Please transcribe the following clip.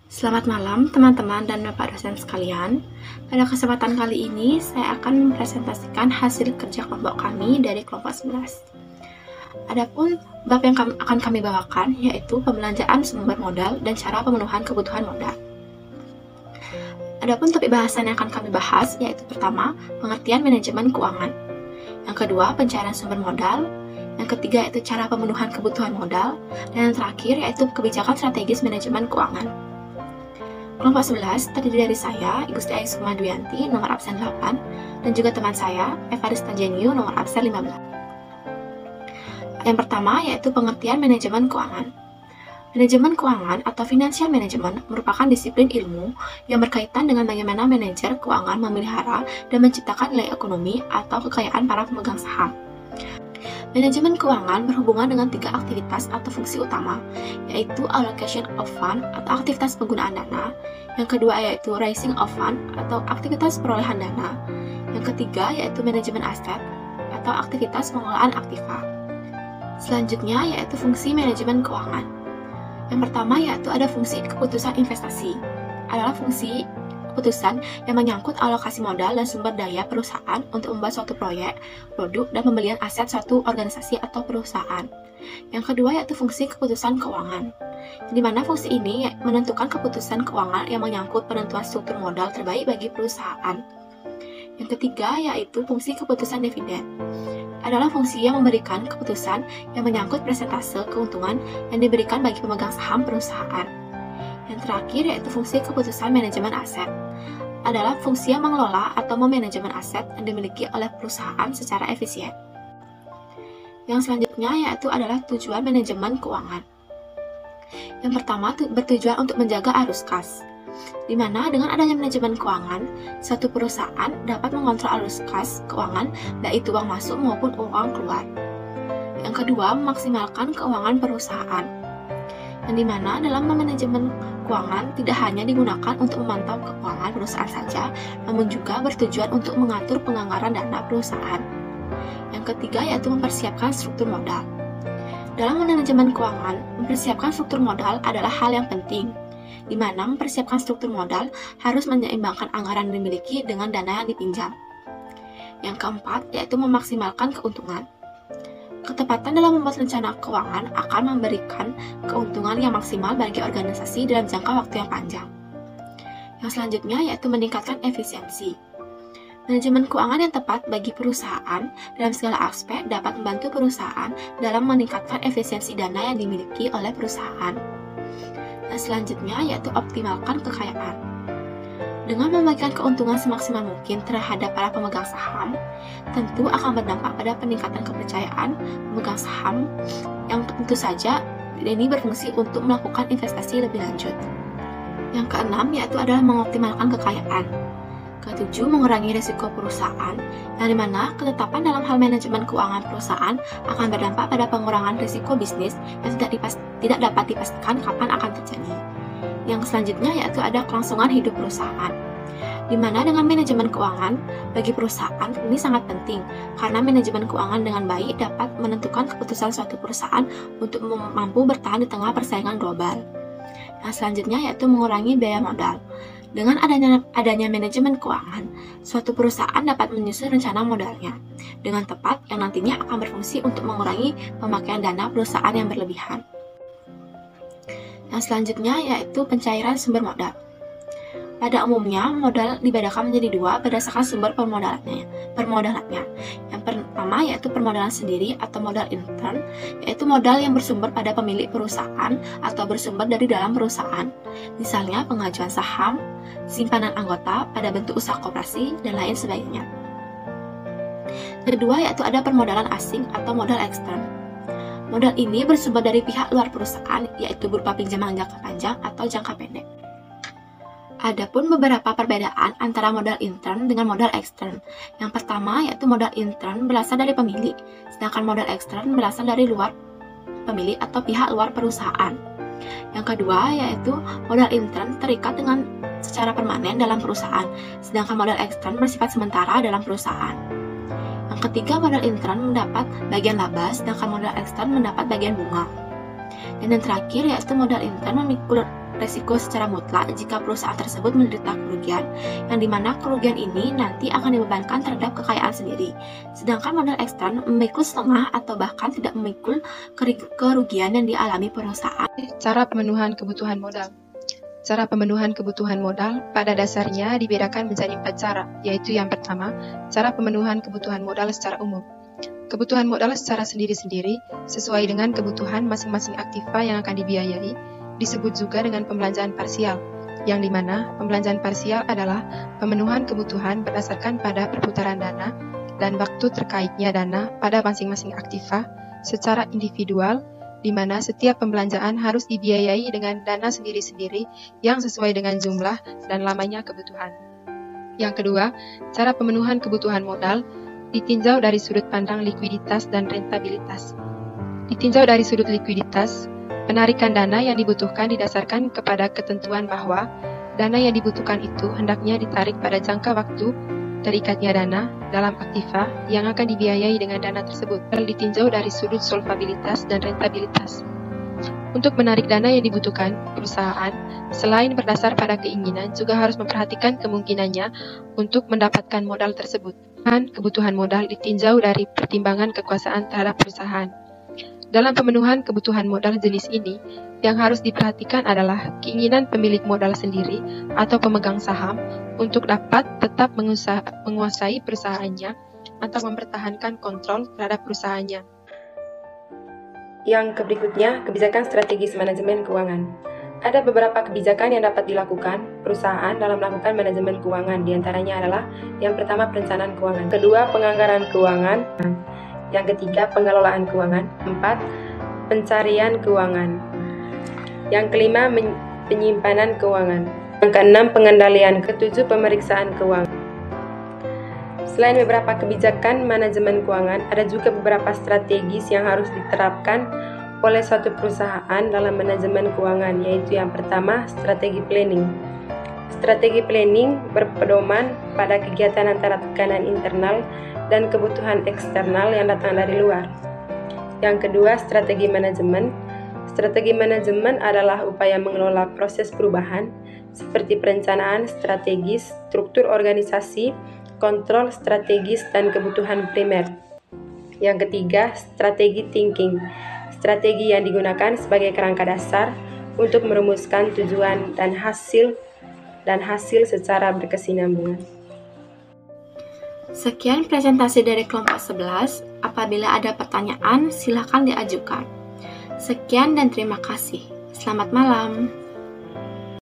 Selamat malam teman-teman dan Bapak dosen sekalian. Pada kesempatan kali ini saya akan mempresentasikan hasil kerja kelompok kami dari kelompok 11. Adapun bab yang akan kami bawakan yaitu pembelanjaan sumber modal dan cara pemenuhan kebutuhan modal. Adapun topik bahasan yang akan kami bahas yaitu pertama, pengertian manajemen keuangan. Yang kedua, pencairan sumber modal. Yang ketiga yaitu cara pemenuhan kebutuhan modal. Dan yang terakhir yaitu kebijakan strategis manajemen keuangan. Kelompok 11 terdiri dari saya, Igusti Aisuma Duyanti, nomor absen 8, dan juga teman saya, Evarista Jeniu, nomor absen 15. Yang pertama yaitu pengertian manajemen keuangan. Manajemen keuangan atau financial management merupakan disiplin ilmu yang berkaitan dengan bagaimana manajer keuangan memelihara dan menciptakan nilai ekonomi atau kekayaan para pemegang saham. Manajemen keuangan berhubungan dengan 3 aktivitas atau fungsi utama, yaitu allocation of fund atau aktivitas penggunaan dana, yang kedua yaitu raising of fund atau aktivitas perolehan dana, yang ketiga yaitu manajemen aset atau aktivitas pengelolaan aktiva. Selanjutnya yaitu fungsi manajemen keuangan. Yang pertama yaitu ada fungsi keputusan investasi, adalah fungsi keputusan yang menyangkut alokasi modal dan sumber daya perusahaan untuk membuat suatu proyek, produk, dan pembelian aset suatu organisasi atau perusahaan. Yang kedua yaitu fungsi keputusan keuangan, di mana fungsi ini menentukan keputusan keuangan yang menyangkut penentuan struktur modal terbaik bagi perusahaan. Yang ketiga yaitu fungsi keputusan dividen, adalah fungsi yang memberikan keputusan yang menyangkut persentase keuntungan yang diberikan bagi pemegang saham perusahaan. Yang terakhir yaitu fungsi keputusan manajemen aset, adalah fungsi yang mengelola atau memanajemen aset yang dimiliki oleh perusahaan secara efisien. Yang selanjutnya yaitu adalah tujuan manajemen keuangan. Yang pertama bertujuan untuk menjaga arus kas, di mana dengan adanya manajemen keuangan, suatu perusahaan dapat mengontrol arus kas keuangan, baik itu uang masuk maupun uang keluar. Yang kedua, memaksimalkan keuangan perusahaan, yang dimana dalam manajemen keuangan tidak hanya digunakan untuk memantau keuangan perusahaan saja, namun juga bertujuan untuk mengatur penganggaran dana perusahaan. Yang ketiga yaitu mempersiapkan struktur modal. Dalam manajemen keuangan, mempersiapkan struktur modal adalah hal yang penting, di mana mempersiapkan struktur modal harus menyeimbangkan anggaran yang dimiliki dengan dana yang dipinjam. Yang keempat yaitu memaksimalkan keuntungan. Ketepatan dalam membuat rencana keuangan akan memberikan keuntungan yang maksimal bagi organisasi dalam jangka waktu yang panjang. Yang selanjutnya yaitu meningkatkan efisiensi. Manajemen keuangan yang tepat bagi perusahaan dalam segala aspek dapat membantu perusahaan dalam meningkatkan efisiensi dana yang dimiliki oleh perusahaan. Dan selanjutnya yaitu optimalkan kekayaan. Dengan membagikan keuntungan semaksimal mungkin terhadap para pemegang saham, tentu akan berdampak pada peningkatan kepercayaan pemegang saham yang tentu saja ini berfungsi untuk melakukan investasi lebih lanjut. Yang keenam yaitu adalah mengoptimalkan kekayaan. Ketujuh, mengurangi risiko perusahaan, yang dimana ketetapan dalam hal manajemen keuangan perusahaan akan berdampak pada pengurangan risiko bisnis yang tidak dapat dipastikan kapan akan terjadi. Yang selanjutnya yaitu ada kelangsungan hidup perusahaan, di mana dengan manajemen keuangan bagi perusahaan ini sangat penting karena manajemen keuangan dengan baik dapat menentukan keputusan suatu perusahaan untuk mampu bertahan di tengah persaingan global. Yang selanjutnya yaitu mengurangi biaya modal. Dengan adanya manajemen keuangan, suatu perusahaan dapat menyusun rencana modalnya dengan tepat yang nantinya akan berfungsi untuk mengurangi pemakaian dana perusahaan yang berlebihan. Yang selanjutnya yaitu pencairan sumber modal. Pada umumnya, modal dibedakan menjadi 2 berdasarkan sumber permodalannya. Yang pertama yaitu permodalan sendiri atau modal intern, yaitu modal yang bersumber pada pemilik perusahaan atau bersumber dari dalam perusahaan. Misalnya pengajuan saham, simpanan anggota pada bentuk usaha koperasi, dan lain sebagainya. Kedua yaitu ada permodalan asing atau modal ekstern. Modal ini bersumber dari pihak luar perusahaan, yaitu berupa pinjaman jangka panjang atau jangka pendek. Adapun beberapa perbedaan antara modal intern dengan modal ekstern. Yang pertama yaitu modal intern berasal dari pemilik, sedangkan modal ekstern berasal dari luar pemilik atau pihak luar perusahaan. Yang kedua yaitu modal intern terikat dengan secara permanen dalam perusahaan, sedangkan modal ekstern bersifat sementara dalam perusahaan. Yang ketiga, modal intern mendapat bagian laba, sedangkan modal ekstern mendapat bagian bunga. Dan yang terakhir yaitu modal intern memikul resiko secara mutlak jika perusahaan tersebut menderita kerugian, yang dimana kerugian ini nanti akan dibebankan terhadap kekayaan sendiri. Sedangkan modal ekstern memikul setengah atau bahkan tidak memikul kerugian yang dialami perusahaan. Cara pemenuhan kebutuhan modal. Cara pemenuhan kebutuhan modal pada dasarnya dibedakan menjadi 4 cara, yaitu yang pertama, cara pemenuhan kebutuhan modal secara umum. Kebutuhan modal secara sendiri-sendiri sesuai dengan kebutuhan masing-masing aktiva yang akan dibiayai, disebut juga dengan pembelanjaan parsial, yang dimana pembelanjaan parsial adalah pemenuhan kebutuhan berdasarkan pada perputaran dana dan waktu terkaitnya dana pada masing-masing aktiva secara individual, di mana setiap pembelanjaan harus dibiayai dengan dana sendiri-sendiri yang sesuai dengan jumlah dan lamanya kebutuhan. Yang kedua, cara pemenuhan kebutuhan modal ditinjau dari sudut pandang likuiditas dan rentabilitas. Ditinjau dari sudut likuiditas, penarikan dana yang dibutuhkan didasarkan kepada ketentuan bahwa dana yang dibutuhkan itu hendaknya ditarik pada jangka waktu terikatnya dana dalam aktiva yang akan dibiayai dengan dana tersebut. Ditinjau dari sudut solvabilitas dan rentabilitas. Untuk menarik dana yang dibutuhkan, perusahaan selain berdasar pada keinginan juga harus memperhatikan kemungkinannya untuk mendapatkan modal tersebut. Kebutuhan modal ditinjau dari pertimbangan kekuasaan terhadap perusahaan. Dalam pemenuhan kebutuhan modal jenis ini, yang harus diperhatikan adalah keinginan pemilik modal sendiri atau pemegang saham untuk dapat tetap menguasai perusahaannya atau mempertahankan kontrol terhadap perusahaannya. Yang berikutnya, kebijakan strategis manajemen keuangan. Ada beberapa kebijakan yang dapat dilakukan perusahaan dalam melakukan manajemen keuangan. Di antaranya adalah yang pertama, perencanaan keuangan. Kedua, penganggaran keuangan. Yang ketiga, pengelolaan keuangan. 4, pencarian keuangan. Yang kelima, penyimpanan keuangan. Yang keenam, pengendalian. Ketujuh, pemeriksaan keuangan. Selain beberapa kebijakan manajemen keuangan, ada juga beberapa strategis yang harus diterapkan oleh suatu perusahaan dalam manajemen keuangan, yaitu yang pertama, strategi planning. Strategi planning berpedoman pada kegiatan antara tekanan internal dan kebutuhan eksternal yang datang dari luar. Yang kedua, strategi manajemen. Strategi manajemen adalah upaya mengelola proses perubahan seperti perencanaan strategis, struktur organisasi, kontrol strategis, dan kebutuhan primer. Yang ketiga, strategi thinking. Strategi yang digunakan sebagai kerangka dasar untuk merumuskan tujuan dan hasil secara berkesinambungan. Sekian presentasi dari kelompok 11. Apabila ada pertanyaan, silakan diajukan. Sekian dan terima kasih. Selamat malam.